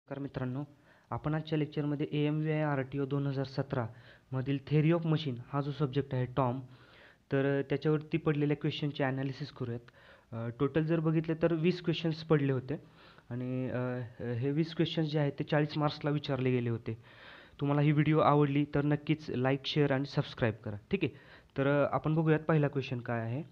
नमस्कार मित्रांनो, आपण आजच्या लेक्चरमध्ये AMVI RTO 2017 मधील थेअरी ऑफ मशीन हा जो सब्जेक्ट आहे टॉम, तर त्याच्यावरती पडलेल्या क्वेश्चनचे ॲनालिसिस करूयात. टोटल जर बघितले तर 20 क्वेश्चन्स पडले होते आणि हे 20 क्वेश्चन्स जे आहेत ते 40 मार्क्सला विचारले गेले होते. तुम्हाला ही व्हिडिओ आवडली तर नक्कीच लाईक, शेअर आणि सबस्क्राईब करा. ठीक आहे, तर आपण बघूयात पहिला क्वेश्चन काय आहे.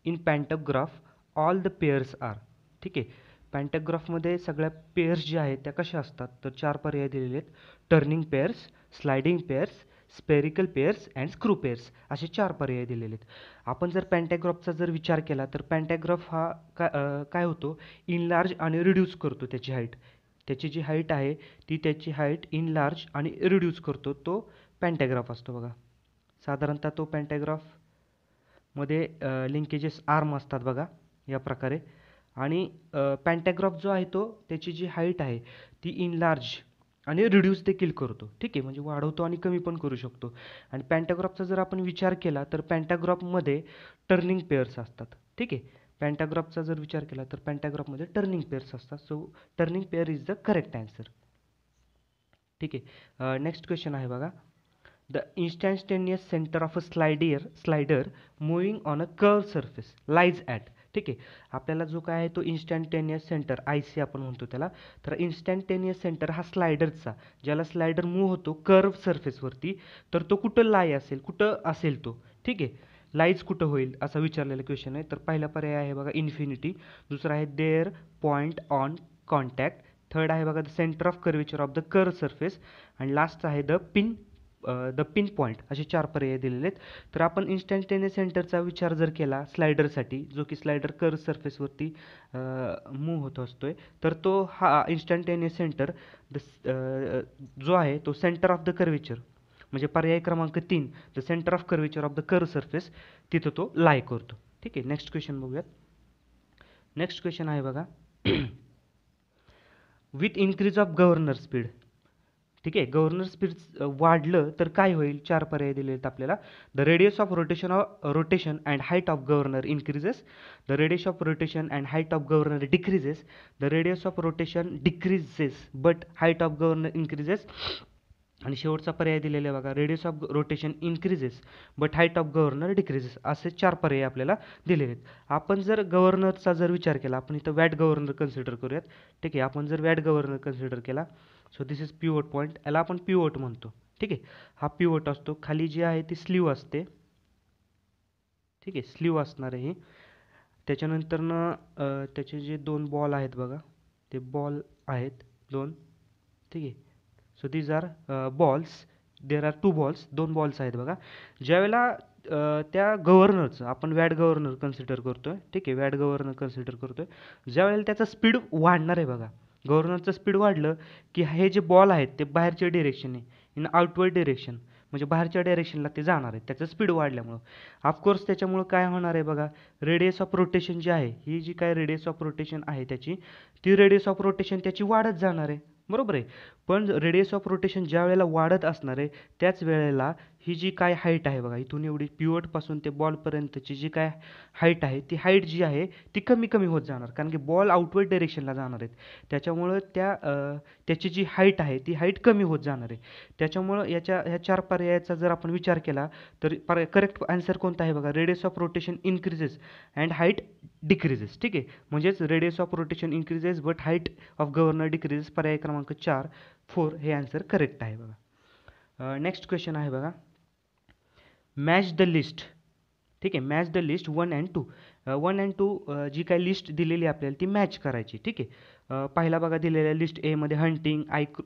In pantograph all the pairs are. ठीक आहे, पॅन्टोग्राफमध्ये सगळ्या पेअर्स ज्या आहेत त्या कशा असतात, तर 4 पर्याय दिलेले आहेत. Turning pairs, sliding pairs, spherical pairs and screw pairs असे 4 पर्याय दिलेले आहेत. आपण जर पॅन्टॅग्राफचा जर विचार केला तर पॅन्टॅग्राफ हा काय होतो, इनलार्ज आणि रिड्यूस करतो त्याची हाईट. त्याची जी हाईट आहे ती त्याची हाईट इनलार्ज आणि रिड्यूस करतो, तो पॅन्टॅग्राफ असतो बघा. साधारणतः तो पॅन्टॅग्राफमध्ये लिंकेजेस आर्म असतात बघा या प्रकारे. आणि पॅन्टॅग्राफ जो आहे तो त्याची जी हाईट आहे ती इनलार्ज आणि रिड्यूस देखील करतो. ठीक आहे, म्हणजे वाढवतो आणि कमी पण करू शकतो. आणि पॅन्टॅग्राफचा जर आपण विचार केला तर पॅन्टॅग्राफमध्ये टर्निंग पेअर्स असतात. ठीक आहे, पॅन्टॅग्राफचा जर विचार केला तर पॅन्टॅग्राफमध्ये टर्निंग पेअर्स असतात. So turning pair is the correct answer. ठीक आहे, नेक्स्ट क्वेश्चन आहे बघा. The instantaneous center of a slider moving on a curved surface lies at. ठीक आहे, आपल्याला जो काय आहे तो इन्स्टंटेनियस सेंटर IC आपण म्हणतो त्याला. तर इन्स्टंटेनियस सेंटर हा स्लायडरचा, ज्याला स्लायडर मूव्ह होतो कर्व सरफेसवरती, तर तो कुठं लाय असेल, कुठं असेल तो. ठीक आहे, लाईज कुठं होईल असा विचारलेला क्वेश्चन आहे. तर पहिला पर्याय आहे बघा इन्फिनिटी, दुसरा आहे there point on contact, third आहे बघा the centre of curvature of the curve surface, आणि लास्ट आहे द पिन पॉईंट. असे 4 पर्याय दिलेले आहेत. तर आपण इन्स्टंटेनियस सेंटरचा विचार जर केला स्लायडरसाठी, जो की स्लायडर कर्व सरफेसवरती मूव्ह होत असतोय, तर तो हा इन्स्टंटेनियस सेंटर जो आहे तो सेंटर ऑफ द कर्वेचर, म्हणजे पर्याय क्रमांक 3 the centre of curvature of the curve surface, तिथं तो लाय करतो. ठीक आहे, नेक्स्ट क्वेश्चन बघूयात. नेक्स्ट क्वेश्चन आहे बघा. With increase of governor speed. ठीक आहे, गव्हर्नर स्पीड वाढलं तर काय होईल, 4 पर्याय दिले आहेत आपल्याला. The radius of rotation and height of governor increases, the radius of rotation and height of governor decreases, the radius of rotation decreases but height of governor increases, आणि शेवटचा पर्याय दिलेला आहे बघा, radius of rotation increases but height of governor decreases. असे 4 पर्याय आपल्याला दिलेले आहेत. आपण जर गव्हर्नरचा जर विचार केला, आपण इथं वॅट गव्हर्नर कन्सिडर करूयात. ठीक आहे, आपण जर वॅट गव्हर्नर कन्सिडर केला, so this is pivot point, याला आपण पिवोट म्हणतो. ठीक आहे, हा पिवोट असतो. खाली जी आहे ती स्लीव असते. ठीक आहे, स्लीव असणार आहे. त्याच्यानंतरनं त्याचे जे 2 बॉल आहेत बघा, ते बॉल आहेत 2. ठीक आहे, so these are balls. There are 2 balls, 2 balls आहेत बघा. ज्यावेळेला त्या गव्हर्नरचं आपण वॅट गव्हर्नर कन्सिडर करतोय. ठीक आहे, वॅट गव्हर्नर कन्सिडर करतोय. ज्यावेळेला त्याचा स्पीड वाढणार आहे बघा, गव्हर्नरचं स्पीड वाढलं की हे जे बॉल आहेत ते बाहेरच्या डिरेक्शनने, इन आउटवर्ड डिरेक्शन, म्हणजे बाहेरच्या डायरेक्शनला ते जाणार आहेत त्याचं स्पीड वाढल्यामुळं. ऑफकोर्स त्याच्यामुळं काय होणार आहे बघा, रेडियस ऑफ रोटेशन जी आहे, ही जी काय रेडियस ऑफ रोटेशन आहे त्याची, ती रेडियस ऑफ रोटेशन त्याची वाढत जाणार आहे. बरोबर आहे, पण रेडियस ऑफ रोटेशन ज्या वेळेला वाढत असणार आहे त्याच वेळेला ही जी काय हाईट आहे बघा, इथून एवढी पिवटपासून ते बॉलपर्यंतची जी काय हाईट आहे, ती हाईट जी आहे ती कमी कमी होत जाणार, कारण की बॉल आउटवर्ड डायरेक्शनला जाणार आहेत. त्याच्यामुळं त्याची जी हाईट आहे ती हाईट कमी होत जाणार आहे. त्याच्यामुळं ह्या 4 पर्यायाचा जर आपण विचार केला तर करेक्ट आन्सर कोणता आहे बघा, radius of rotation increases and height decreases. ठीक आहे, म्हणजेच radius of rotation increases but height of governor decreases, पर्याय क्रमांक 4 हे आन्सर करेक्ट आहे बघा. नेक्स्ट क्वेश्चन आहे बघा. Match the list. ठीक आहे, match the list 1 and 2. 1 and 2 जी काही लिस्ट दिलेली आपल्याला ती मॅच करायची. ठीक आहे, पहिला बघा दिलेल्या लिस्ट एमध्ये हंटिंग,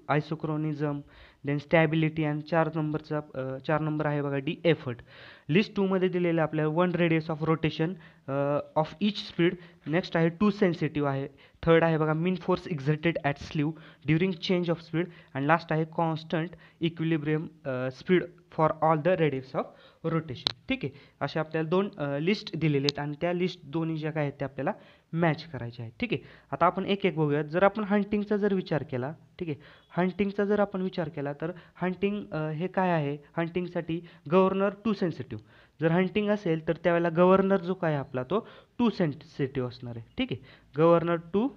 आयसोक्रोनिझम, देन स्टॅबिलिटी, आणि 4 नंबर आहे बघा डी एफर्ट. लिस्ट 2मध्ये दिलेलं आपल्याला 1 radius of rotation of each speed, next आहे 2 सेन्सिटिव्ह आहे, थर्ड आहे बघा mean force exerted at sleeve during change of speed, आणि लास्ट आहे constant equilibrium speed for all the radius of rotation. ठीक आहे, अशा आपल्याला 2 लिस्ट दिलेले आहेत आणि त्या लिस्ट दोन्ही ज्या काय आहेत त्या आपल्याला मॅच करायच्या आहेत. ठीक आहे, आता आपण एक एक बघूयात. जर आपण हंटिंगचा जर विचार केला, ठीक आहे, हंटिंगचा जर आपण विचार केला तर हंटिंग हे काय आहे, हंटिंगसाठी गव्हर्नर 2 सेन्सिटिव्ह. जर हंटिंग असेल तर त्यावेळेला गव्हर्नर जो काय आपला तो 2 सेन्सिटिव्ह असणार आहे. ठीक आहे, गव्हर्नर 2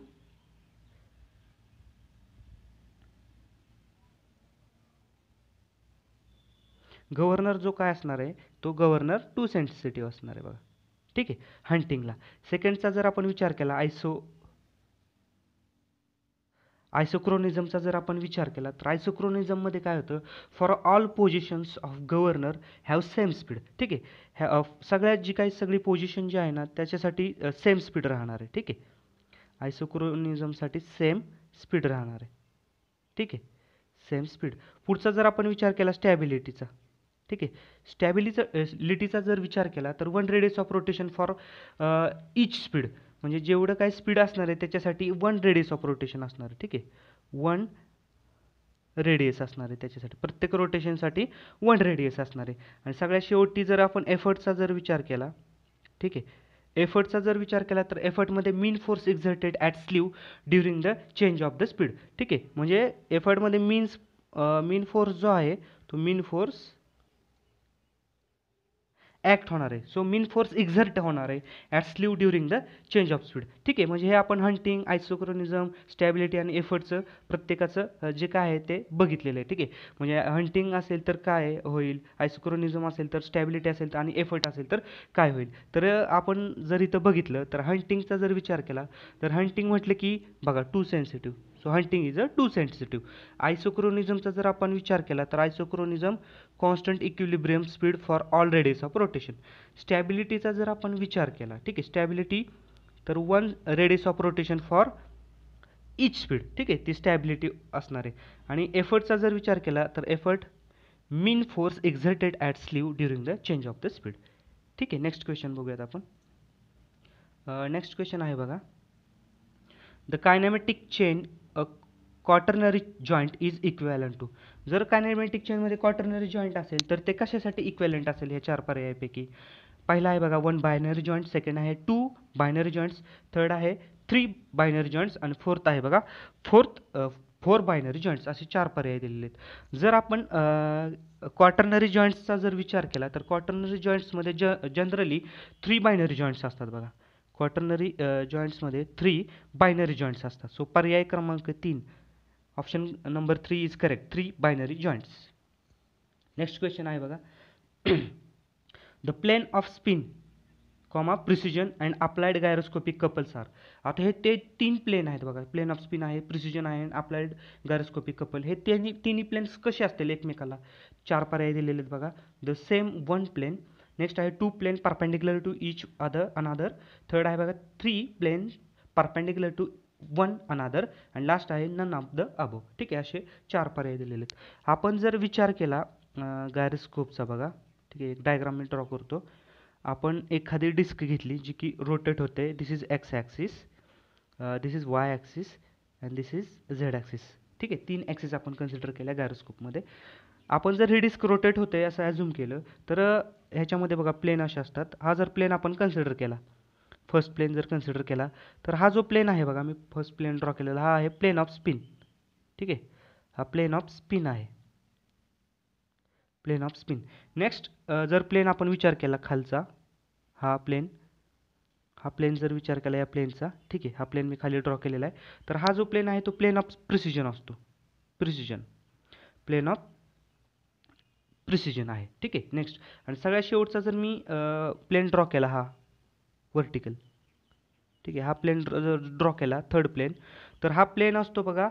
गव्हर्नर जो काय असणार आहे तो गव्हर्नर टू सेन्सिटिव्ह असणार आहे बघा. ठीक आहे, हंटिंगला. सेकंडचा जर आपण विचार केला आयसोक्रोनिझमचा जर आपण विचार केला तर आयसोक्रोनिझममध्ये काय होतं, for all positions of governor have same speed. ठीक आहे, सगळ्यात जी काही सगळी पोझिशन जी आहे ना त्याच्यासाठी सेम स्पीड राहणार आहे. ठीक आहे, आयसोक्रोनिझमसाठी सेम स्पीड राहणार आहे. ठीक आहे, सेम स्पीड. पुढचा जर आपण विचार केला स्टॅबिलिटीचा. ठीक आहे, स्टॅबिलिटीचा जर विचार केला तर 1 radius of rotation for each speed, म्हणजे जेवढं काय स्पीड असणार आहे त्याच्यासाठी 1 रेडियस ऑफ रोटेशन असणार आहे. ठीक आहे, 1 रेडियस असणार आहे त्याच्यासाठी, प्रत्येक रोटेशनसाठी 1 रेडियस असणार आहे. आणि सगळ्यात शेवटी जर आपण एफर्टचा जर विचार केला, ठीक आहे, एफर्टचा जर विचार केला तर एफर्टमध्ये mean force exerted at sleeve during the change of the speed. ठीक आहे, म्हणजे एफर्टमध्ये मीन फोर्स जो आहे तो मीन फोर्स ॲक्ट होणार आहे. सो मीन फोर्स एक्झर्ट होणार आहे at sleeve during the change of speed. ठीक आहे, म्हणजे हे आपण हंटिंग, आयसोक्रोनिझम, स्टॅबिलिटी आणि एफर्टचं प्रत्येकाचं जे काय आहे ते बघितलेलं आहे. ठीक आहे, म्हणजे हंटिंग असेल तर काय होईल, आयसोक्रोनिझम असेल तर स्टॅबिलिटी असेल तर आणि एफर्ट असेल तर काय होईल. तर आपण जर इथं बघितलं तर हंटिंगचा जर विचार केला तर हंटिंग म्हटलं की बघा too sensitive, so hunting is a too sensitive. आयसोक्रोनिझमचा जर आपण विचार केला तर isochronism constant equilibrium speed for all radius of rotation. स्टॅबिलिटीचा जर आपण विचार केला, ठीक आहे, स्टॅबिलिटी तर 1 radius of rotation for each speed. ठीक आहे, ती स्टॅबिलिटी असणार आहे. आणि एफर्टचा जर विचार केला तर effort mean force exerted at sleeve during the change of the speed. ठीक आहे, नेक्स्ट क्वेश्चन बघूयात आपण. नेक्स्ट क्वेश्चन आहे बघा, the kinematic chain a quaternary joint is equivalent to. जर कायनेमॅटिक चेनमध्ये क्वाटर्नरी जॉईंट असेल तर ते कशासाठी इक्वॅलंट असेल, ह्या 4 पर्यायापैकी. पहिला आहे बघा 1 बायनरी जॉईंट, सेकंड आहे 2 बायनरी जॉईंट्स, थर्ड आहे 3 बायनरी जॉईंट्स आणि फोर्थ आहे बघा 4 बायनरी जॉईंट्स. असे 4 पर्याय दिलेले आहेत. जर आपण क्वाटर्नरी जॉईंट्सचा जर विचार केला तर क्वाटर्नरी जॉईंट्समध्ये जनरली 3 बायनरी जॉईंट्स असतात बघा. क्वाटर्नरी जॉईंट्समध्ये 3 बायनरी जॉईंट्स असतात. सो पर्याय क्रमांक 3, option number 3 is correct, 3 binary joints. Next question आहे बघा, the plane of spin comma precision and applied gyroscopic couples are. आता हे ते 3 प्लेन आहेत बघा, प्लेन ऑफ स्पिन आहे, प्रिसिजन आहे आणि अप्लाइड गायरोस्कोपिक कपल. हे तिन्ही प्लेन्स कसे असतील एकमेकाला, 4 पर्याय दिलेले आहेत बघा. द सेम 1 प्लेन, नेक्स्ट आहे 2 plane perpendicular to each another, third आहे बघा 3 प्लेन परपेंडिक्युलर टू 1 अनदर आणि लास्ट आहे नन ऑफ द अबोव. ठीक आहे, असे 4 पर्याय दिलेले आहेत. आपण जर विचार केला गायरोस्कोपचा बघा, ठीक आहे, एक डायग्राम मी ड्रॉ करतो. आपण एखादी डिस्क घेतली जी की रोटेट होते. This is X axis, this is Y axis and this is Z axis. ठीक आहे, 3 ॲक्सिस आपण कन्सिडर केल्या गायरोस्कोपमध्ये. आपण जर ही डिस्क रोटेट होते असं ॲझ्युम केलं तर ह्याच्यामध्ये बघा प्लेन असे असतात. हा जर प्लेन आपण कन्सिडर केला, फर्स्ट प्लेन जर कन्सिडर केला तर हा जो प्लेन आहे बघा, मी फर्स्ट प्लेन ड्रॉ केलेला, हा आहे प्लेन ऑफ स्पिन. ठीक आहे, हा प्लेन ऑफ स्पिन आहे, प्लेन ऑफ स्पिन. नेक्स्ट जर प्लेन आपण विचार केला खालचा, हा प्लेन जर विचार केला या प्लेनचा, ठीक आहे, हा प्लेन मी खाली ड्रॉ केलेला आहे, तर हा जो प्लेन आहे तो प्लेन ऑफ प्रिसिजन असतो. प्लेन ऑफ प्रिसिजन आहे. ठीक आहे, नेक्स्ट आणि सगळ्यात शेवटचा जर मी प्लेन ड्रॉ केला, हा वर्टिकल, ठीक आहे, हा प्लेन ड्रॉ केला थर्ड प्लेन, तर हा प्लेन असतो बघा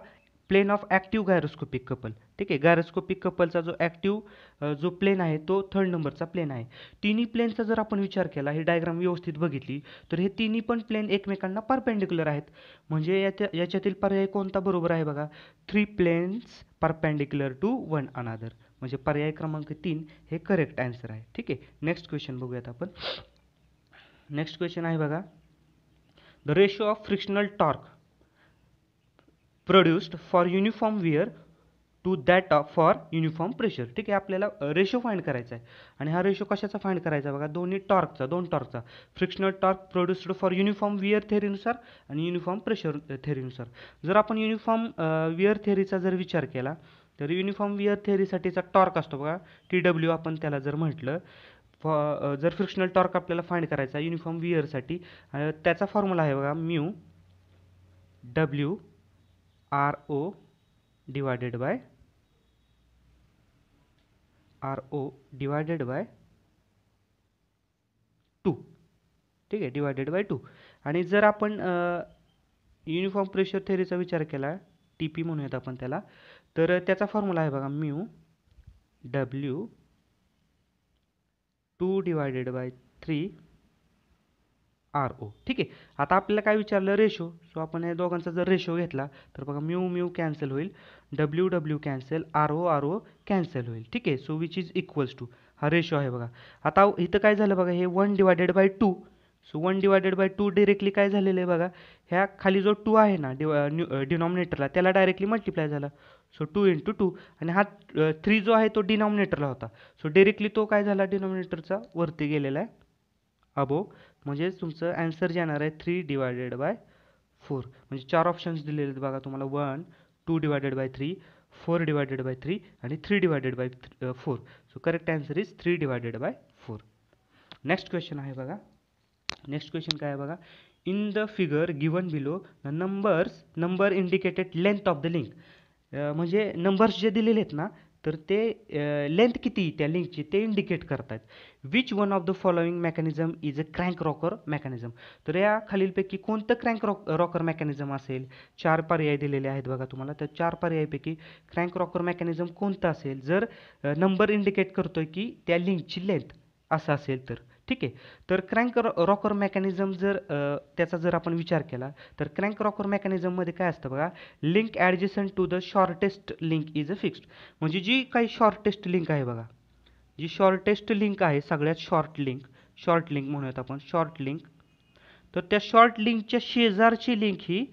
plane of active gyroscopic couple. ठीक आहे, गायरोस्कोपिक कपलचा जो ॲक्टिव्ह जो प्लेन आहे तो थर्ड नंबरचा प्लेन आहे. तिन्ही प्लेनचा जर आपण विचार केला, ही डायग्राम व्यवस्थित बघितली तर हे तिन्ही पण प्लेन एकमेकांना परपेंडिक्युलर आहेत. म्हणजे याच्यातील पर्याय कोणता बरोबर आहे बघा, 3 प्लेन्स परपेंडिक्युलर टू 1 अनदर, म्हणजे पर्याय क्रमांक 3 हे करेक्ट आन्सर आहे. ठीक आहे, नेक्स्ट क्वेश्चन बघूयात आपण. नेक्स्ट क्वेश्चन आहे बघा, the ratio of frictional torque produced for uniform wear to that for uniform pressure. ठीक आहे, आपल्याला रेशो फाइंड करायचा आहे आणि हा रेशो कशाचा फाइंड करायचा बघा, दोन टॉर्कचा, frictional torque produced for uniform wear थेअरीनुसार आणि युनिफॉर्म प्रेशर थेअरीनुसार. जर आपण युनिफॉर्म विअर थेअरीचा जर विचार केला तर युनिफॉर्म विअर थेअरीसाठीचा टॉर्क असतो बघा, TW आपण त्याला जर म्हटलं, जर फ्रिक्शनल टॉर्क आपल्याला फाइंड करायचा युनिफॉर्म विअरसाठी, त्याचा फॉर्म्युला आहे बघा mu WRO divided by RO divided by 2. ठीक आहे, डिवायडेड बाय 2. आणि जर आपण युनिफॉर्म प्रेशर थेरीचा विचार केला, TP म्हणूयात आपण त्याला, तर त्याचा फॉर्म्युला आहे बघा, mu W 2 divided by 3 RO. ठीक आहे. आता आपल्याला काय विचारलं, रेशो. सो आपण या दोघांचा जर रेशो घेतला तर बघा म्यू म्यू कॅन्सल होईल, W W cancel, RO RO cancel होईल. ठीक आहे. So which is equals to, हा रेशो आहे बघा. आता इथं काय झालं बघा, हे 1 divided by 2. So 1 divided by 2 directly काय झालेलं आहे बघा, ह्या खाली जो 2 आहे ना डिनॉमिनेटरला, त्याला डायरेक्टली मल्टिप्लाय झाला. So 2 into 2. आणि हा 3 जो आहे तो डिनॉमिनेटरला होता. सो डायरेक्टली तो काय झाला, डिनॉमिनेटरचा वरती गेलेला आहे, अबो. म्हणजे तुमचं आन्सर जे येणार आहे 3 डिवायडेड बाय 4. म्हणजे 4 ऑप्शन्स दिलेले आहेत बघा तुम्हाला, 1 2 डिवायडेड बाय 3, 4 डिवायडेड बाय 3 आणि 3 divided by 4. So correct answer is 3 divided by 4. Next question आहे बघा. नेक्स्ट क्वेश्चन काय आहे बघा, in the figure given below the number indicated length of the link. म्हणजे नंबर्स जे दिलेले आहेत ना, तर ते लेंथ किती त्या लिंकची ते इंडिकेट करतात. Which one of the following mechanism is a crank rocker mechanism. तर या खालीलपैकी कोणतं क्रँक रॉकर मेकॅनिझम असेल. 4 पर्याय दिलेले आहेत बघा तुम्हाला, तर 4 पर्यायपैकी क्रँक रॉकर मेकॅनिझम कोणतं असेल, जर नंबर इंडिकेट करतोय की त्या लिंकची लेंथ असं असेल तर. ठीक आहे. तर क्रँक रॉकर मेकॅनिझम जर त्याचा जर आपण विचार केला तर क्रँक रॉकर मेकॅनिझममध्ये काय असतं बघा, link adjacent to the shortest link is a fixed. म्हणजे जी काही शॉर्टेस्ट लिंक आहे बघा, जी शॉर्टेस्ट लिंक आहे, सगळ्यात शॉर्ट लिंक म्हणूयात आपण, शॉर्ट लिंक. तर त्या शॉर्ट लिंकच्या शेजारची लिंक ही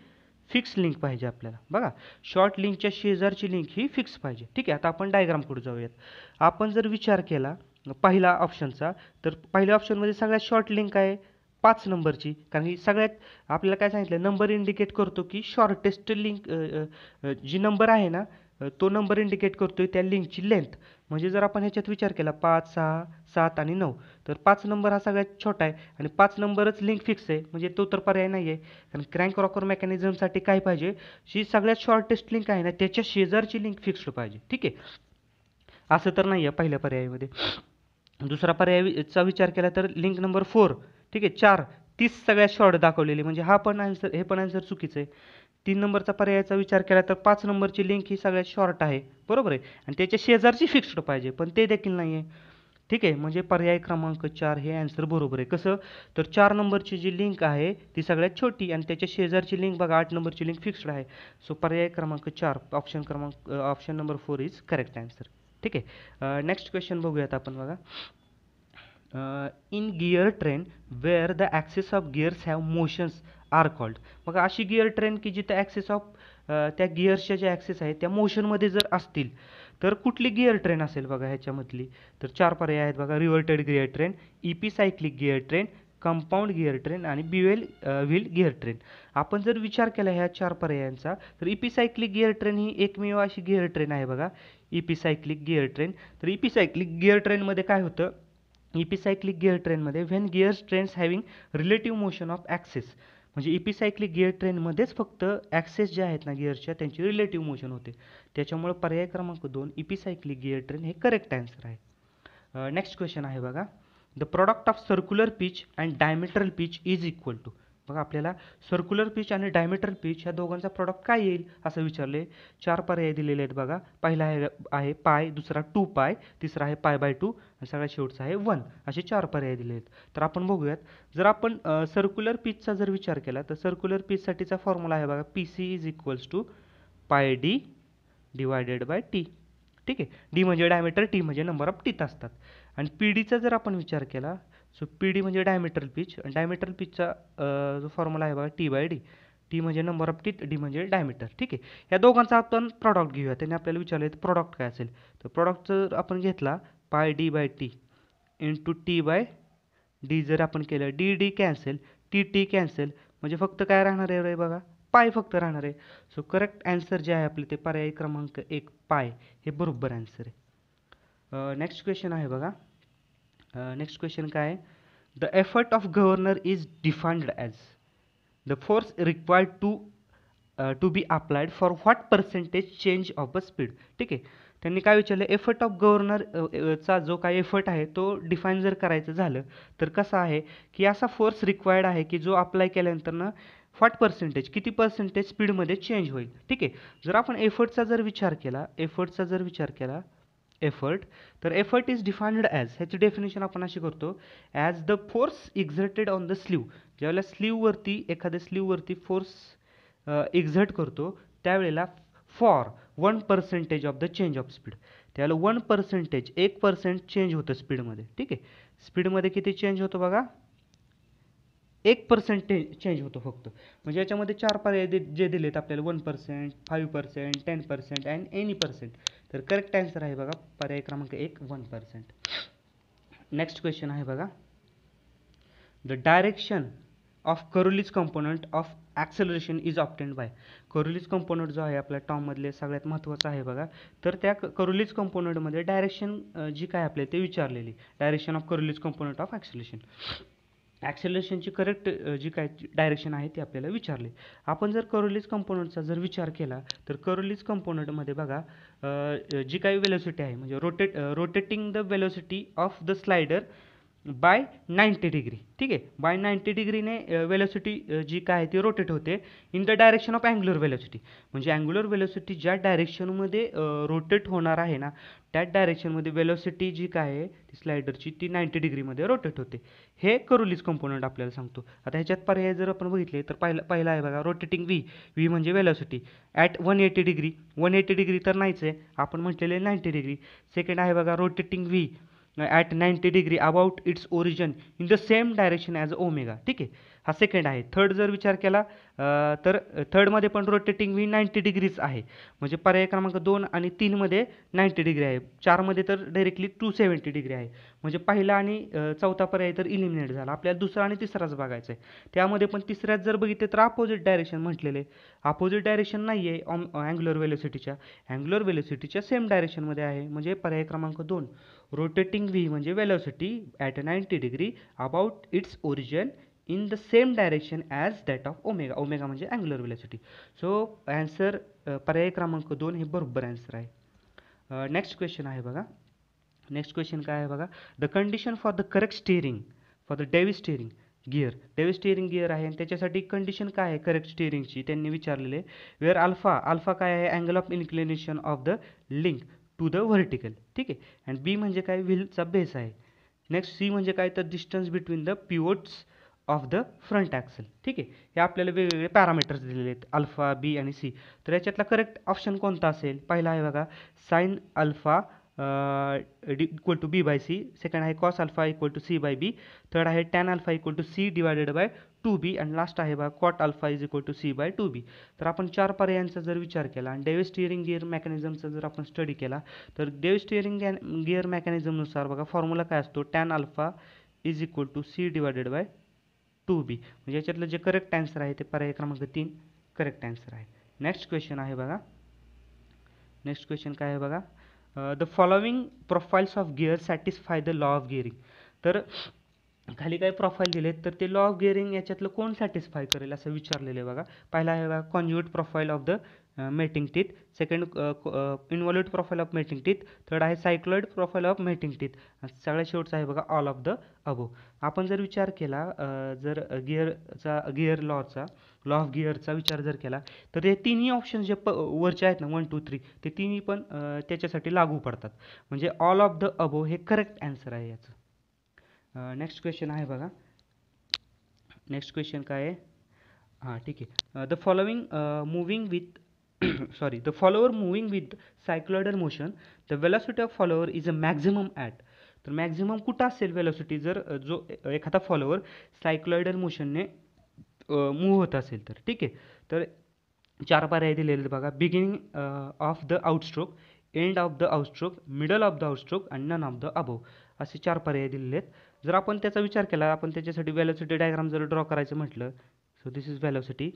फिक्स लिंक पाहिजे आपल्याला बघा. शॉर्ट लिंकच्या शेजारची लिंक ही फिक्स पाहिजे. ठीक आहे. आता आपण डायग्राम पुढे जाऊयात. आपण जर विचार केला पहिला ऑप्शनचा, तर पहिल्या ऑप्शनमध्ये सगळ्यात शॉर्ट लिंक आहे 5 नंबरची, कारण ही सगळ्यात आपल्याला काय सांगितलं, नंबर इंडिकेट करतो की शॉर्टेस्ट लिंक जी नंबर आहे ना, तो नंबर इंडिकेट करतोय त्या लिंकची लेंथ. म्हणजे जर आपण ह्याच्यात विचार केला 5 6 7 आणि 9, तर 5 नंबर हा सगळ्यात छोटा आहे आणि 5 नंबरच लिंक फिक्स आहे, म्हणजे तो तर पर्याय नाही आहे. कारण क्रँक रॉकर मेकॅनिझमसाठी काय पाहिजे, जी सगळ्यात शॉर्टेस्ट लिंक आहे ना त्याच्या शेजारची लिंक फिक्स्ड पाहिजे. ठीक आहे. असं तर नाही आहे पहिल्या पर्यायामध्ये. दुसरा पर्यायचा विचार केला तर लिंक नंबर 4. ठीक आहे, 4 तीच सगळ्यात शॉर्ट दाखवलेली, म्हणजे हा पण आन्सर, हे पण आन्सर चुकीचं आहे. 3 नंबरचा पर्यायाचा विचार केला तर 5 नंबरची लिंक ही सगळ्यात शॉर्ट आहे, बरोबर आहे, आणि त्याच्या शेजारची फिक्स्ड पाहिजे, पण ते देखील नाही आहे. ठीक आहे. म्हणजे पर्याय क्रमांक 4 हे आन्सर बरोबर आहे. कसं, तर 4 नंबरची जी लिंक आहे ती सगळ्यात छोटी आणि त्याच्या शेजारची लिंक बघा 8 नंबरची लिंक फिक्स्ड आहे. सो पर्याय क्रमांक 4, option number 4 is correct answer. ठीक आहे. नेक्स्ट क्वेश्चन बघूयात आपण बघा. In gear train where the axis of gears have motions are called. बघा अशी गिअर ट्रेन की जिथं ॲक्सिस ऑफ त्या गिअर्सच्या ज्या ॲक्सिस आहेत त्या मोशनमध्ये जर असतील तर कुठली गिअर ट्रेन असेल बघा ह्याच्यामधली. तर 4 पर्याय आहेत बघा, रिव्हर्टेड gear train, EP cyclic gear train, compound gear train आणि बिवेल व्हील गिअर ट्रेन. आपण जर विचार केला ह्या 4 पर्यायांचा, तर इपी सायक्लिक गिअर ट्रेन ही एकमेव अशी गिअर ट्रेन आहे बघा, इपी सायक्लिक गिअर ट्रेन. तर इपी सायक्लिक गिअर ट्रेनमध्ये काय होतं, इपिसायक्लिक गिअर ट्रेनमध्ये when gears trains having relative motion of access. म्हणजे इपिसायक्लिक गिअर ट्रेनमध्येच फक्त ॲक्सेस जे आहेत ना गिअर्सच्या त्यांची रिलेटिव्ह मोशन होते. त्याच्यामुळे पर्याय क्रमांक 2 इपिसायक्लिक गिअर ट्रेन हे करेक्ट आन्सर आहे. नेक्स्ट क्वेश्चन आहे बघा. The product of circular pitch and diametral pitch is equal to. बघा आपल्याला सर्क्युलर पिच आणि डायमेट्रल पिच ह्या दोघांचा प्रॉडक्ट काय येईल असं विचारले. 4 पर्याय दिलेले आहेत बघा. पहिला आहे पाय, दुसरा 2 पाय, तिसरा आहे पाय बाय 2 आणि सगळ्यात शेवटचा आहे 1. असे 4 पर्याय दिले आहेत. तर आपण बघूयात. जर आपण सर्क्युलर पिचचा जर विचार केला तर सर्क्युलर पिचसाठीचा फॉर्म्युला आहे बघा, P C is equals to pi D divided by T. ठीक आहे. डी म्हणजे डायमीटर, टी म्हणजे नंबर ऑफ टीथ असतात. आणि पी डीचा जर आपण विचार केला, सो पी डी म्हणजे डायमेट्रल पिच, डायमेट्रल पिचचा जो फॉर्म्युला आहे बघा टी बाय डी. टी म्हणजे नंबर ऑफ टीथ, डी म्हणजे डायमीटर. ठीक आहे. या दोघांचा आपण प्रॉडक्ट घेऊया. त्यांनी आपल्याला विचारलं प्रॉडक्ट काय असेल, तर प्रॉडक्ट जर आपण घेतला pi D by T into T by D, जर आपण केलं D D cancel, T T cancel, म्हणजे फक्त काय राहणार आहे बघा, पाय फक्त राहणार आहे. सो करेक्ट आन्सर जे आहे आपले ते पर्याय क्रमांक 1 पाय हे बरोबर आन्सर आहे. नेक्स्ट क्वेश्चन आहे बघा. नेक्स्ट क्वेश्चन काय आहे, the effort of governor is defined as the force required to to be applied for what percentage change of the speed. ठीक आहे, त्यांनी काय विचारलं, एफर्ट ऑफ गव्हर्नर चा जो काही एफर्ट आहे तो डिफाईन जर करायचं झालं तर कसं आहे की असा फोर्स रिक्वायर्ड आहे की जो अप्लाय केल्यानंतरनं व्हॉट पर्सेंटेज, किती पर्सेंटेज स्पीडमध्ये चेंज होईल. ठीक आहे, जर आपण एफर्टचा जर विचार केला एफर्ट, तर एफर्ट इज डिफाइंड ॲज, ह्याची डेफिनेशन आपण अशी करतो, as the force exerted on the slew. ज्यावेळेला स्लीववरती एखाद्या स्लीववरती फोर्स एक्झर्ट करतो त्यावेळेला for 1% of the change of speed, त्यावेळेला 1%, 1% चेंज होतं स्पीडमध्ये. ठीक आहे, स्पीडमध्ये किती चेंज होतो बघा, 1% चेंज होतो फक्त. म्हणजे याच्यामध्ये 4 पर्याय जे दिलेत आपल्याला, 1%, 5%, 10% अँड एनी पर्सेंट. तर करेक्ट आन्सर आहे बघा पर्याय क्रमांक 1, 1%. नेक्स्ट क्वेश्चन आहे बघा, the direction of Coriolis component of acceleration is obtained by. Coriolis component जो आहे आपल्या टॉममधले सगळ्यात महत्त्वाचा आहे बघा. तर त्या करोलीज कंपोनंटमध्ये डायरेक्शन जी काय आपले ते विचारलेली, direction of Coriolis component of acceleration, ॲक्सेलरेशनची करेक्ट जी काय डायरेक्शन आहे ती आपल्याला विचारली. आपण जर करोलीज कंपोनंटचा जर विचार केला तर करोलीज कंपोनंटमध्ये बघा जी काही वेलोसिटी आहे, म्हणजे rotating the velocity of the slider by 90 degree. ठीक आहे, बाय 90 डिग्रीने वेलोसिटी जी काय आहे ती रोटेट होते in the direction of angular velocity. म्हणजे अँग्युलर वेलोसिटी ज्या डायरेक्शनमध्ये रोटेट होणार आहे ना, त्याच डायरेक्शनमध्ये वेलोसिटी जी काय आहे ती स्लायडरची ती 90 डिग्रीमध्ये रोटेट होते. हे करोलीज कंपोनंट आपल्याला सांगतो. आता ह्याच्यात पर्याय जर आपण बघितले तर पहिला आहे बघा रोटेटिंग व्ही म्हणजे वेलोसिटी ॲट 180 डिग्री. 180 डिग्री तर नाहीच आहे, आपण म्हटलेले 90 डिग्री. सेकंड आहे बघा rotating V at 90 degree about its origin in the same direction as omega. ठीक आहे, हा सेकंड आहे. थर्ड जर विचार केला तर थर्डमध्ये पण रोटेटिंग व्ही 90 डिग्रीज आहे. म्हणजे पर्याय क्रमांक 2 आणि 3मध्ये 90 डिग्री आहे. 4मध्ये तर डायरेक्टली 270 डिग्री आहे. म्हणजे पहिला आणि चौथा पर्याय तर इलिमिनेट झाला. आपल्याला दुसरा आणि तिसराच बघायचा आहे. त्यामध्ये पण तिसऱ्यात जर बघितले तर अपोजिट डायरेक्शन म्हटलेले, अपोजिट डायरेक्शन नाही आहे अँग्युलर वेलोसिटीच्या सेम डायरेक्शनमध्ये आहे. म्हणजे पर्याय क्रमांक 2 रोटेटिंग व्ही म्हणजे velocity at 90 degree about its origin in the same direction as that of omega म्हणजे अँग्युलर वेलोसिटी. सो ॲन्सर पर्याय क्रमांक 2 हे बरोबर ॲन्सर आहे. नेक्स्ट क्वेश्चन आहे बघा, नेक्स्ट क्वेश्चन काय आहे बघा, the condition for the correct steering for the Davis steering gear steering आहे, आणि त्याच्यासाठी कंडिशन काय आहे करेक्ट स्टिअरिंगची त्यांनी विचारलेले. वेअर अल्फा काय आहे, angle of inclination of the link to the vertical. ठीक आहे, अँड बी म्हणजे काय, व्हीलचा बेस आहे. नेक्स्ट सी म्हणजे काय, तर distance between the pivots of the front axle. ठीक आहे, हे आपल्याला वेगवेगळे पॅरामीटर्स दिलेले आहेत अल्फा, बी आणि सी. तर याच्यातला करेक्ट ऑप्शन कोणता असेल, पहिला आहे बघा sine alpha equal to B by C. Second आहे cos alpha equal to C by B. Third आहे tan alpha equal to C divided by 2b. आणि लास्ट आहे बघा cot alpha is equal to C by 2b. तर आपण 4 पर्यायांचा जर विचार केला आणि डेव्हिस स्टिअरिंग गिअर मेकॅनिझमचा जर आपण स्टडी केला तर डेव्हिस स्टिअरिंग गिअर मेकॅनिझमनुसार बघा फॉर्म्युला काय असतो, tan alpha is equal to C divided by 2b. म्हणजे याच्यातलं जे करेक्ट आन्सर आहे ते पर्याय क्रमांक 3 करेक्ट आन्सर आहे. नेक्स्ट क्वेश्चन आहे बघा, नेक्स्ट क्वेश्चन काय आहे बघा, the following profiles of gear satisfy the law of gearing. तर खाली काय प्रोफाईल दिलेत तर ते लॉ ऑफ गिअरिंग याच्यातलं कोण सॅटिस्फाय करेल असं विचारलेलं आहे बघा. पहिला आहे बघा conjugate profile of the mating teeth. Second involute profile of mating teeth. Third आहे cycloid profile of mating teeth. सगळ्यात शेवटचा आहे बघा ऑल ऑफ द अबो. आपण जर विचार केला जर लॉ ऑफ गिअरचा विचार जर केला तर हे तिन्ही ऑप्शन जे वरचे आहेत ना 1, 2, 3 ते तिन्ही पण त्याच्यासाठी लागू पडतात. म्हणजे ऑल ऑफ द अबो हे करेक्ट आन्सर आहे याचं. नेक्स्ट क्वेश्चन आहे बघा, नेक्स्ट क्वेश्चन काय आहे, हां ठीक आहे, the following moving with the follower moving with cycloidal motion the velocity of follower is a maximum at. तर मॅक्झिमम कुठं असेल वेलोसिटी जर जो एखादा फॉलोअर सायक्लॉइडल मोशनने मूव्ह होत असेल तर. ठीक आहे, तर 4 पर्याय दिलेले बघा, beginning of the outstroke, end of the outstroke, middle of the outstroke आणि नन ऑफ द अबोव असे 4 पर्याय दिलेले आहेत. जर आपण त्याचा विचार केला, आपण त्याच्यासाठी वेलोसिटी डायग्राम जर ड्रॉ करायचं म्हटलं, सो दिस इज वेलोसिटी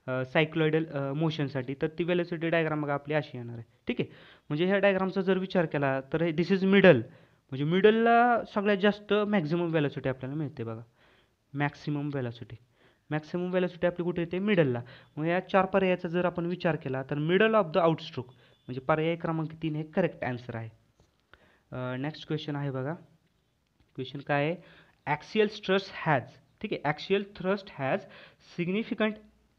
सायक्लॉइडल मोशनसाठी, तर ती वेलोसिटी डायग्राम बघा आपली अशी येणार आहे. ठीक आहे, म्हणजे ह्या डायग्रामचा जर विचार केला तर दिस इज मिडल, म्हणजे मिडलला सगळ्यात जास्त मॅक्झिमम वेलोसिटी आपल्याला मिळते बघा, मॅक्सिमम मॅक्सिमम व्हेलॉसिटी आपली कुठे येते मिडलला. मग या 4 पर्यायाचा जर आपण विचार केला तर मिडल ऑफ द आउटस्ट्रोक म्हणजे पर्याय क्रमांक 3 हे करेक्ट आन्सर आहे. नेक्स्ट क्वेश्चन आहे बघा. क्वेश्चन काय आहे, ॲक्सियल थ्रस्ट हॅज, ठीक आहे, axial thrust has significant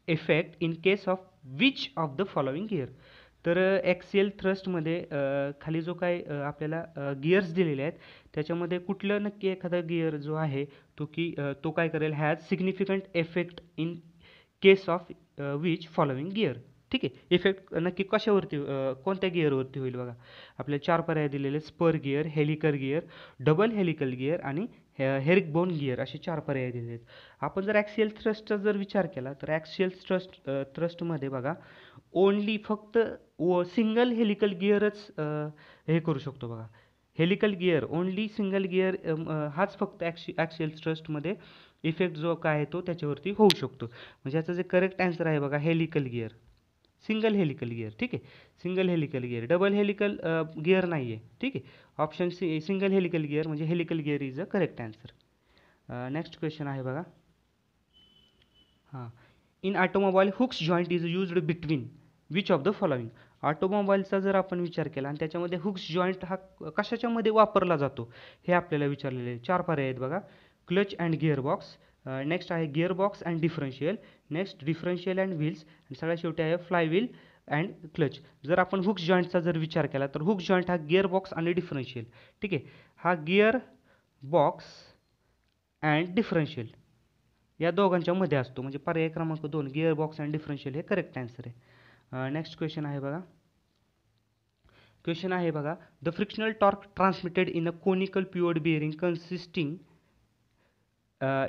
effect in case of which of the following gear. तर ॲक्सियल थ्रस्टमध्ये खाली जो काय आपल्याला गिअर्स दिलेले आहेत त्याच्यामध्ये कुठलं नक्की एखादा गिअर जो आहे तो काय करेल, has significant effect in case of which following gear. ठीक आहे, इफेक्ट नक्की कशावरती कोणत्या गिअरवरती होईल बघा. आपल्याला 4 पर्याय दिलेले, spur gear, helical gear, double helical gear आणि हेरिकबोन गिअर असे 4 पर्याय दिलेले आहेत. आपण जर ॲक्सियल थ्रस्टचा जर विचार केला तर ॲक्सियल थ्रस्टमध्ये बघा फक्त सिंगल हेलिकल गिअरच हे करू शकतो बघा. Helical gear only single gear हाच फक्त ॲक्सियल थ्रस्टमध्ये इफेक्ट जो काय आहे तो त्याच्यावरती होऊ शकतो. म्हणजे याचं जे करेक्ट आन्सर आहे बघा helical gear, single helical gear. ठीक आहे, single helical gear, double helical gear नाही आहे. ठीक आहे, option C single helical gear म्हणजे helical gear is a correct answer. Next question आहे बघा. हां, in automobile Hooke's joint is used between which of the following. ऑटोमोबाईलचा जर आपण विचार केला आणि त्याच्यामध्ये हुक्स जॉईंट हा कशाच्यामध्ये वापरला जातो हे आपल्याला विचारलेले आहे. 4 पर्याय आहेत बघा. क्लच अँड गिअरबॉक्स, नेक्स्ट आहे gearbox and differential, next differential and wheels आणि सगळ्यात शेवटी आहे फ्लाय व्हील अँड क्लच. जर आपण हुक्स जॉईंटचा जर विचार केला तर हुक्स जॉईंट हा गिअरबॉक्स आणि डिफरन्शियल. ठीक आहे, हा गिअर बॉक्स अँड डिफरन्शियल या दोघांच्या मध्ये असतो. म्हणजे पर्याय क्रमांक 2 गिअर बॉक्स अँड डिफरन्शियल हे करेक्ट आन्सर आहे. नेक्स्ट क्वेश्चन आहे बघा. क्वेश्चन आहे बघा, the frictional torque transmitted in a conical pivot bearing consisting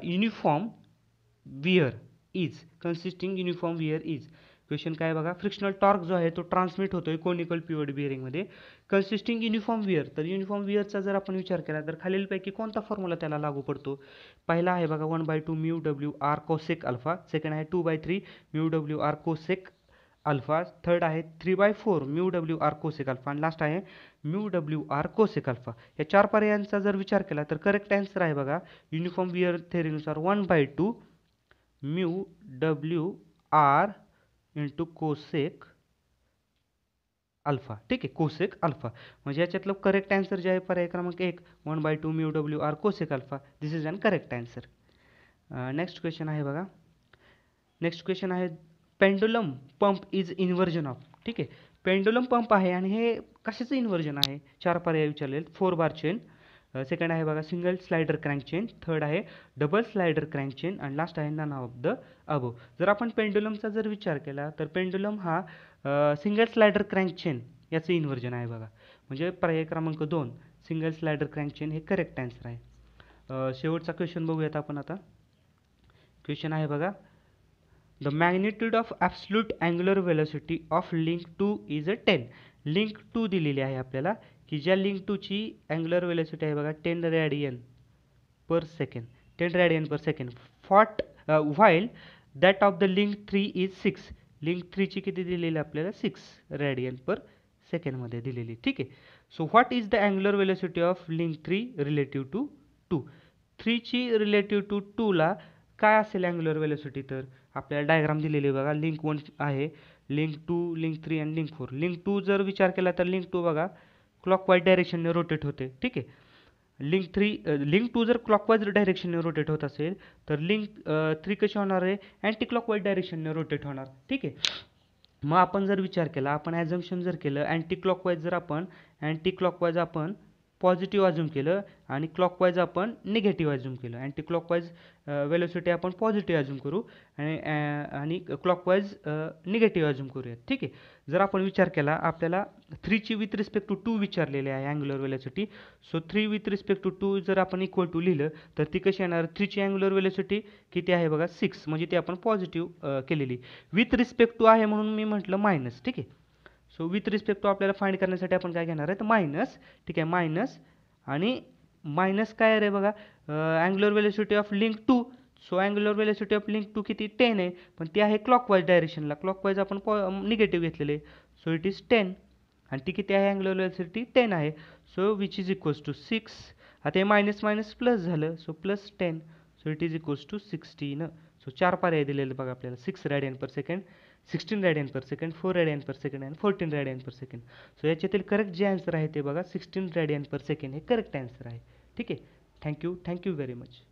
uniform wear is. Question काय बघा, फ्रिक्शनल टॉर्क जो आहे तो ट्रान्समिट होतोय कोनिकल पिवोट बिअरिंगमध्ये कन्सिस्टिंग युनिफॉर्म वियर. तर युनिफॉर्म वियरचा जर आपण विचार केला तर खालीलपैकी कोणता फॉर्म्युला त्याला लागू पडतो. पहिला आहे बघा 1/2 mu W R cosec alpha, second आहे 2/3 mu W R cosec alpha, third आहे 3/4 mu W R cosec alpha आणि लास्ट आहे mu W R cosec alpha. या 4 पर्यायांचा जर विचार केला तर करेक्ट आन्सर आहे बघा युनिफॉर्म वियर थेअरीनुसार 1/2 mu W R into cosec alpha. ठीक आहे, कोसेक अल्फा म्हणजे याच्यातलं करेक्ट आन्सर जे आहे पर्याय क्रमांक 1 1/2 mu W R cosec alpha. This is incorrect answer. Next question आहे बघा. नेक्स्ट क्वेश्चन आहे pendulum pump is inversion of. ठीक आहे, पेंडुलम पंप आहे आणि हे कशाचं इन्व्हर्जन आहे. 4 पर्याय विचारले, 4 बार चेन, सेकंड आहे बघा single slider crank chain, third आहे डबल स्लायडर क्रँक चेन आणि लास्ट आहे नन ऑफ द अबो. जर आपण पेंडुलमचा जर विचार केला तर पेंडुलम हा सिंगल स्लायडर क्रँक चेन याचं इन्व्हर्जन आहे बघा. म्हणजे पर्याय क्रमांक 2 सिंगल स्लायडर क्रँक चेन हे करेक्ट आन्सर आहे. शेवटचा क्वेश्चन बघूयात आपण आता. क्वेश्चन आहे बघा, the magnitude of absolute angular velocity of link 2 is a 10. Link 2 दिलेली आहे आपल्याला की ज्या लिंक 2ची अँग्युलर वेलोसिटी आहे बघा 10 radian per second, 10 radian per second. While that of the link 3 is 6. Link 3ची किती दिलेली आपल्याला 6 रेडियन पर सेकंडमध्ये दिलेली. ठीक आहे, so what is the angular velocity of link 3 relative to 2. 3ची रिलेटिव्ह टू 2ला काय असेल अँग्युलर वेलोसिटी. तर आपल्याला डायग्राम दिलेली बघा, लिंक 1 आहे, लिंक 2, लिंक 3 आणि लिंक 4. लिंक 2 जर विचार केला तर लिंक 2 बघा क्लॉकवाईज डायरेक्शनने रोटेट होते. ठीक आहे, लिंक 2 जर क्लॉकवाईज डायरेक्शनने रोटेट होत असेल तर लिंक 3 कशी होणार आहे, अँटी क्लॉकवाईज डायरेक्शनने रोटेट होणार. ठीक आहे, मग आपण जर विचार केला, आपण ॲझम्पशन जर केलं अँटी क्लॉकवाईज आपण पॉझिटिव्ह अज्युम केलं आणि क्लॉकवाईज आपण निगेटिव्ह अज्युम केलं. अँटी क्लॉकवाईज वेलोसिटी आपण पॉझिटिव्ह अज्युम करू आणि क्लॉकवाईज निगेटिव्ह अज्युम करूयात. ठीक आहे, जर आपण विचार केला आपल्याला 3ची विथ रिस्पेक्ट टू 2 विचारलेली आहे angular velocity. So 3 with respect to 2 जर आपण इक्वल टू लिहिलं तर ती कशी येणार, 3ची अँग्युलर वेलोसिटी किती आहे बघा 6, म्हणजे ती आपण पॉझिटिव्ह केलेली. विथ रिस्पेक्ट टू आहे म्हणून मी म्हटलं मायनस. ठीक आहे, सो विथ रिस्पेक्ट टू आपल्याला फाइंड करण्यासाठी आपण काय घेणार आहे तर मायनस. ठीक आहे, मायनस आणि मायनस काय रे बघा angular velocity of link 2. So angular velocity of link 2 किती 10 आहे, पण ती आहे क्लॉकवाईज डायरेक्शनला, क्लॉकवाईज आपण निगेटिव्ह घेतलेले. सो इट इज 10 आणि ती किती आहे अँग्युलर वेलोसिटी 10 आहे. So which is equals to 6. आता हे मायनस मायनस प्लस झालं, so plus 10. So it is equals to 16. So 4 पर्याय दिलेले बघा आपल्याला 6 radian per second, 16 radian per second, 4 radian per second आणि 14 radian per second. So याच्यातील correct जे आन्सर आहे ते बघा 16 रेडियन पर सेकंड हे करेक्ट आन्सर आहे. ठीक आहे. Thank you very much.